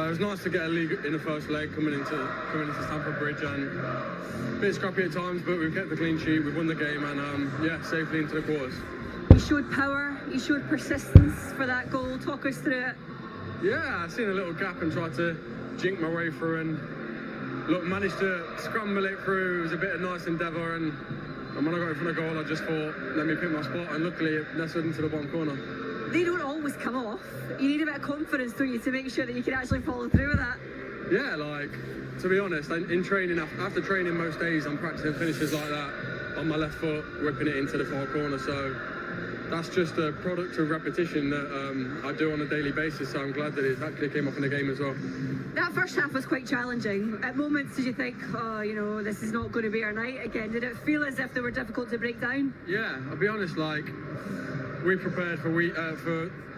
It was nice to get a lead in the first leg coming into Stamford Bridge, and a bit scrappy at times, but we've kept the clean sheet, we've won the game, and safely into the quarters. You showed power, you showed persistence for that goal. Talk us through it. Yeah, I seen a little gap and tried to jink my way through, and look, managed to scramble it through. It was a bit of nice endeavour, and when I got in front of goal, I just thought, let me pick my spot, and luckily it nestled into the bottom corner. They don't always come off. You need a bit of confidence, don't you, to make sure that you can actually follow through with that? Yeah, like, to be honest, in training, after training most days, I'm practicing finishes like that on my left foot, whipping it into the far corner, so that's just a product of repetition that I do on a daily basis, so I'm glad that it actually came off in the game as well. That first half was quite challenging. At moments, did you think, oh, you know, this is not going to be our night again? Did it feel as if they were difficult to break down? Yeah, I'll be honest, like, we prepared for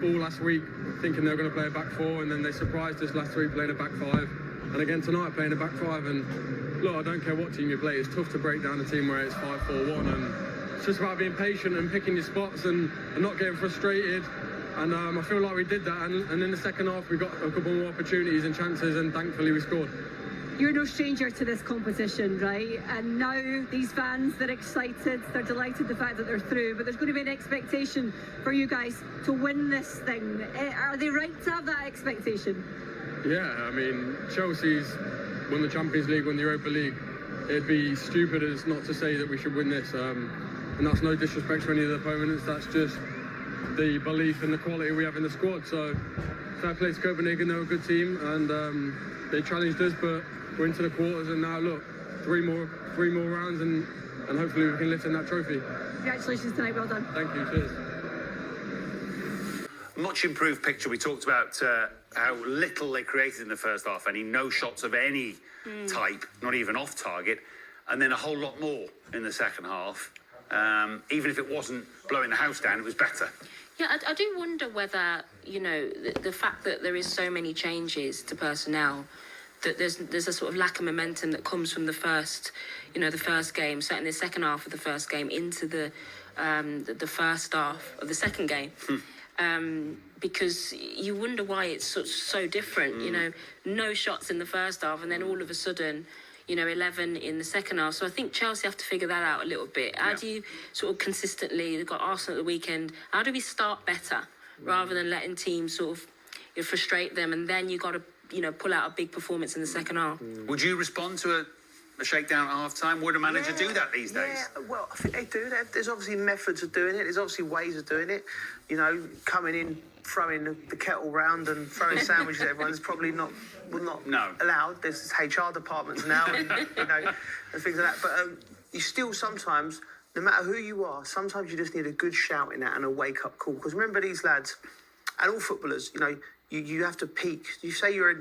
all last week thinking they were going to play a back four, and then they surprised us last week playing a back five, and again tonight playing a back five. And look, I don't care what team you play, it's tough to break down a team where it's 5-4-1, and it's just about being patient and picking your spots and not getting frustrated. And I feel like we did that, and in the second half we got a couple more opportunities and chances, and thankfully we scored. You're no stranger to this competition, right? And now these fans, they're excited, they're delighted the fact that they're through, but there's going to be an expectation for you guys to win this thing. Are they right to have that expectation? Yeah, I mean, Chelsea's won the Champions League, won the Europa League. It'd be stupid as not to say that we should win this. And that's no disrespect to any of the opponents, that's just the belief and the quality we have in the squad. So fair play to Copenhagen, they're a good team, and they challenged us, but we're into the quarters, and now look, three more rounds, and hopefully we can lift in that trophy. Congratulations tonight, well done. Thank you, cheers. Much improved picture. We talked about how little they created in the first half, no shots of any type, not even off target, and then a whole lot more in the second half. Even if it wasn't blowing the house down, it was better. Yeah, I do wonder whether, you know, the fact that there is so many changes to personnel, that there's a sort of lack of momentum that comes from the first game, certainly the second half of the first game into the first half of the second game. Because you wonder why it's so different, you know, no shots in the first half, and then all of a sudden, you know, 11 in the second half. So I think Chelsea have to figure that out a little bit. How do you sort of consistently, they've got Arsenal at the weekend, how do we start better rather than letting teams sort of frustrate them, and then you got to, you know, pull out a big performance in the second half? Would you respond to a shakedown at half-time? Would a manager do that these days? Yeah, well, I think they do. There's obviously methods of doing it. There's obviously ways of doing it. You know, coming in, throwing the kettle round and throwing sandwiches at everyone is probably not allowed. There's HR departments now, and, you know, and things like that. But you still sometimes, no matter who you are, sometimes you just need a good shouting at and a wake-up call. Because remember, these lads, and all footballers, you know, you have to peak. You say you're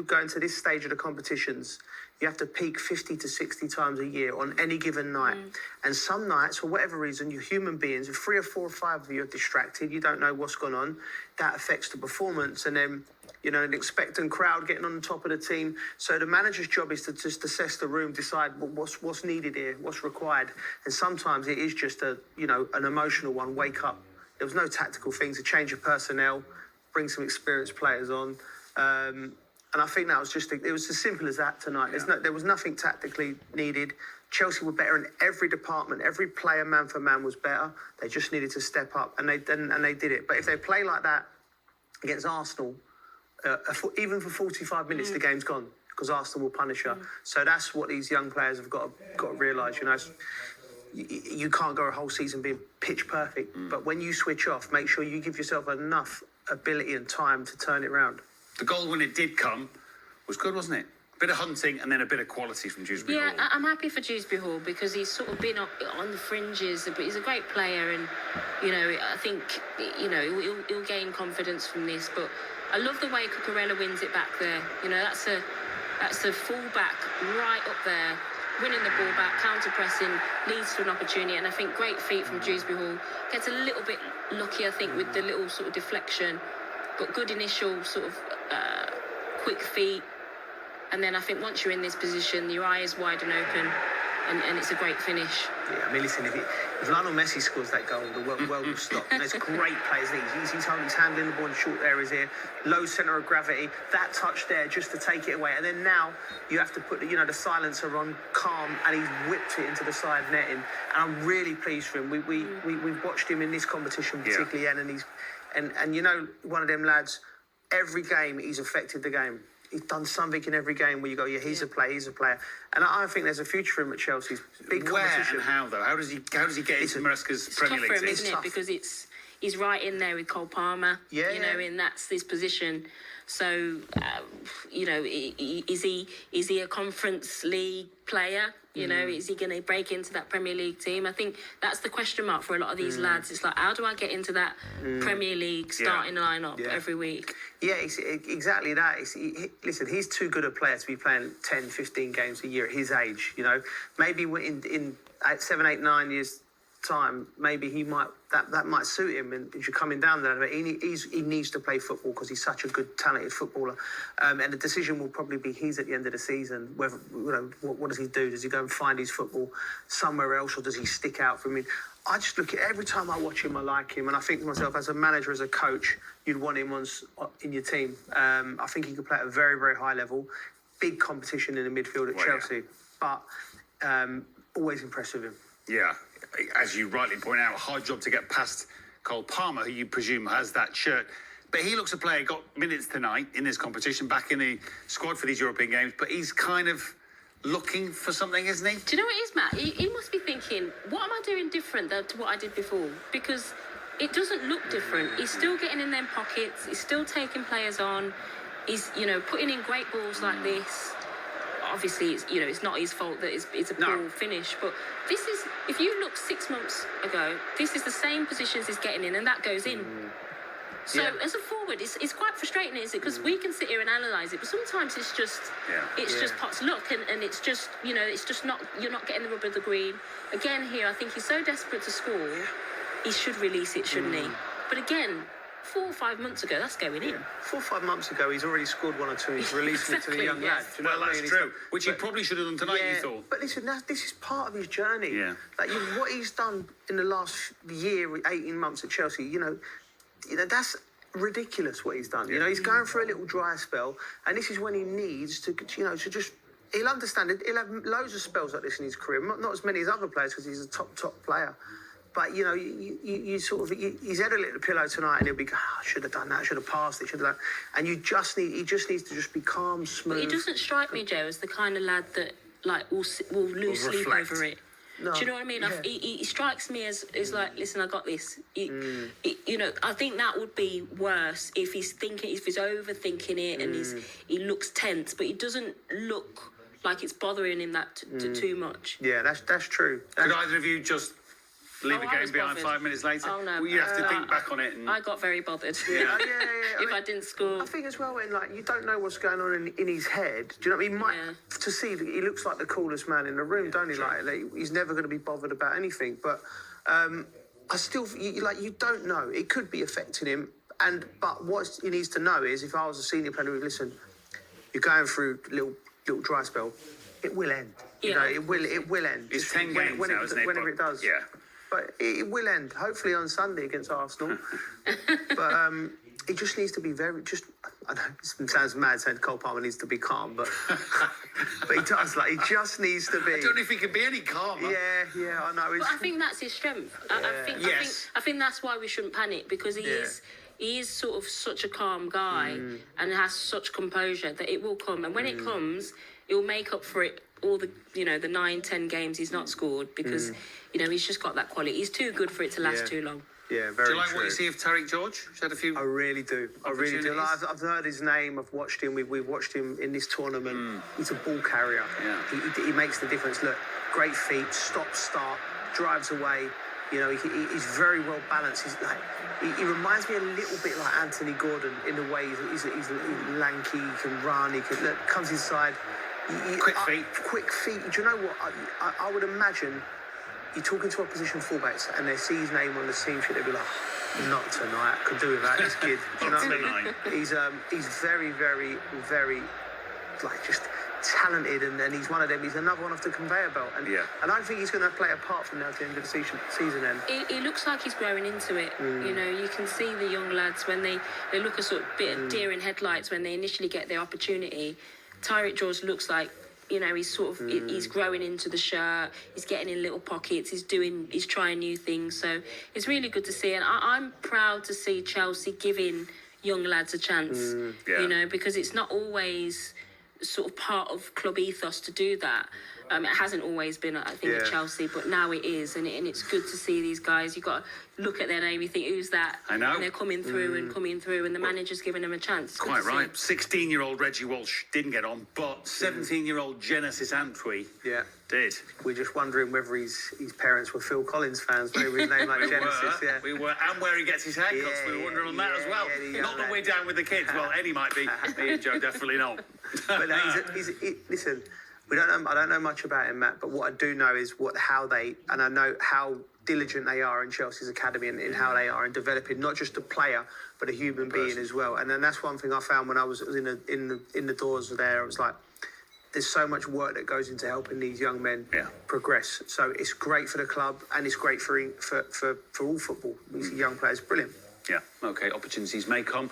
going to this stage of the competitions, you have to peak 50 to 60 times a year on any given night. And some nights, for whatever reason, you're human beings. If 3 or 4 or 5 of you are distracted, you don't know what's gone on, that affects the performance. And then, you know, an expectant crowd getting on the top of the team. So the manager's job is to just assess the room, decide what's needed here, what's required. And sometimes it is just an emotional one, wake up. There was no tactical things, a change of personnel, bring some experienced players on. And I think that was it was as simple as that tonight. There was nothing tactically needed. Chelsea were better in every department. Every player, man for man, was better. They just needed to step up, and they did it. But if they play like that against Arsenal, even for 45 minutes, the game's gone, because Arsenal will punish her. So that's what these young players have got to realise. You know, you can't go a whole season being pitch perfect, but when you switch off, make sure you give yourself enough ability and time to turn it around. The goal, when it did come, was good, wasn't it? A bit of hunting and then a bit of quality from Dewsbury Hall. Yeah, I'm happy for Dewsbury Hall, because he's sort of been on the fringes, but he's a great player, and, you know, I think, you know, he'll gain confidence from this. But I love the way Cucurella wins it back there. You know, that's a full-back right up there, winning the ball back, counter-pressing, leads to an opportunity, and I think great feet from Dewsbury Hall. Gets a little bit lucky, I think, with the little sort of deflection, but good initial sort of quick feet. And then I think once you're in this position, your eye is wide and open, and it's a great finish. Yeah, I mean, listen, If Lionel Messi scores that goal, the world will stop. And there's great players. He's handling the ball in short areas here, low centre of gravity. That touch there just to take it away. And then now you have to put the silencer on, calm, and he's whipped it into the side netting. And I'm really pleased for him. We've watched him in this competition, particularly, and one of them lads. Every game he's affected the game. He's done something in every game where you go, he's a player. And I think there's a future for him at Chelsea. Big competition. Where and how, though? How does he get into Maresca's Premier League It's tough for him, team? isn't it? Because he's right in there with Cole Palmer. And that's his position. So, is he a Conference League player? Is he going to break into that Premier League team? I think that's the question mark for a lot of these lads. It's like, how do I get into that Premier League starting lineup every week? Yeah, it's exactly that. Listen, he's too good a player to be playing 10, 15 games a year at his age. Maybe in 7, 8, 9 years' time, maybe that might suit him, and if you're coming down there, but he needs to play football because he's such a good, talented footballer. And the decision will probably be his at the end of the season. Whether what does he do? Does he go and find his football somewhere else, or does he stick out for me? I just look at every time I watch him, I like him, and I think to myself, as a manager, as a coach, you'd want him in your team. I think he could play at a very, very high level. Big competition in the midfield at Chelsea, but always impressed with him. Yeah, as you rightly point out, a hard job to get past Cole Palmer, who you presume has that shirt. But he looks a player, got minutes tonight in this competition, back in the squad for these European games, but he's kind of looking for something, isn't he? Do you know what it is, Matt? He must be thinking, what am I doing different to what I did before? Because it doesn't look different. He's still getting in them pockets. He's still taking players on. He's, putting in great balls like this. Obviously, it's not his fault that it's a poor finish, but this is, if you look 6 months ago, this is the same positions he's getting in, and that goes in. So as a forward, it's quite frustrating, isn't it? Because we can sit here and analyse it, but sometimes it's just just pot's luck, and it's just it's just not, you're not getting the rub of the green. Again, here I think he's so desperate to score, he should release it, shouldn't he? But again, 4 or 5 months ago, that's going in. 4 or 5 months ago, he's already scored 1 or 2. He's releasing it to the young lad. Do you know what I mean? That's true. Which he probably should have done tonight, you thought. But listen, this is part of his journey. Yeah. Like what he's done in the last year, 18 months at Chelsea, that's ridiculous what he's done. He's going for a little dry spell, and this is when he needs to just. He'll understand it. He'll have loads of spells like this in his career. Not as many as other players because he's a top player. But you sort of he's had a little pillow tonight, and he'll be, I should have done that, I should have passed it, should have done. And he just needs to just be calm, smooth. But he doesn't strike me, Joe, as the kind of lad that will lose sleep over it. No. Do you know what I mean? Yeah. He strikes me as like, listen, I got this. I think that would be worse if he's overthinking it and he looks tense, but he doesn't look like it's bothering him that too much. Yeah, that's true. Could either of you just leave the I game was behind bothered. 5 minutes later? Oh, no. Well, you have to think back on it. And... I got very bothered. Yeah. If I didn't score. I think as well, when you don't know what's going on in his head. Do you know what I mean? To see that he looks like the coolest man in the room, don't he? Like he's never going to be bothered about anything. But I still, you don't know. It could be affecting him. But what he needs to know is, if I was a senior player, listen, you're going through a little dry spell. It will end. It will end. It's 10 games now, isn't it? Whenever it does. Yeah. But it will end, hopefully on Sunday against Arsenal. But it just needs to be I know it sounds mad saying Cole Palmer needs to be calm, but he does. He just needs to be. I don't know if he can be any calmer. Yeah, I know. But I think that's his strength. I think that's why we shouldn't panic, because he is sort of such a calm guy and has such composure that it will come. And when it comes, it will make up for it all the 9-10 games he's not scored, because he's just got that quality. He's too good for it to last too long. Yeah, very true. Do you like true. what you see of Tariq George? He's had a few. I really do. I've heard his name. I've watched him. We've watched him in this tournament. He's a ball carrier. Yeah. He makes the difference. Look, great feet, stop, start, drives away. He's very well balanced. He reminds me a little bit like Anthony Gordon in the way he's lanky. He can run. He comes inside. Quick feet. Do you know what? I would imagine you're talking to opposition fullbacks and they see his name on the team sheet, they'd be like, not tonight. Could do without this kid. Do you know what I mean? He's very, very, very like just talented, and he's one of them. He's another one off the conveyor belt, and I don't think he's going to play a part from now to the end of the season. Then it looks like he's growing into it. You know, you can see the young lads when they look a sort of bit of deer in headlights when they initially get their opportunity. Tyreek George looks like, you know, he's sort of he's growing into the shirt. He's getting in little pockets. He's trying new things. So it's really good to see, and I'm proud to see Chelsea giving young lads a chance. You know, because it's not always sort of part of club ethos to do that. It hasn't always been, I think, at Chelsea, but now it is, and it's good to see these guys. You've got to look at their name, you think, who's that? I know. And they're coming through and the manager's giving them a chance. It's quite right. 16-year-old Reggie Walsh didn't get on, but 17-year-old Genesis Antwi did. We're just wondering whether his parents were Phil Collins fans, when his name like Genesis. We were, and where he gets his haircuts. We were wondering on that as well. Not that we're down with the kids. Well, Eddie might be. Me and Joe definitely not. But listen. I don't know much about him, Matt, but what I do know is and I know how diligent they are in Chelsea's academy and how they are in developing not just a player but a human being as well. And then that's one thing I found when I was in the doors there. I was like, there's so much work that goes into helping these young men progress. So it's great for the club and it's great for all football. We see young players, brilliant. Yeah. Okay. Opportunities may come.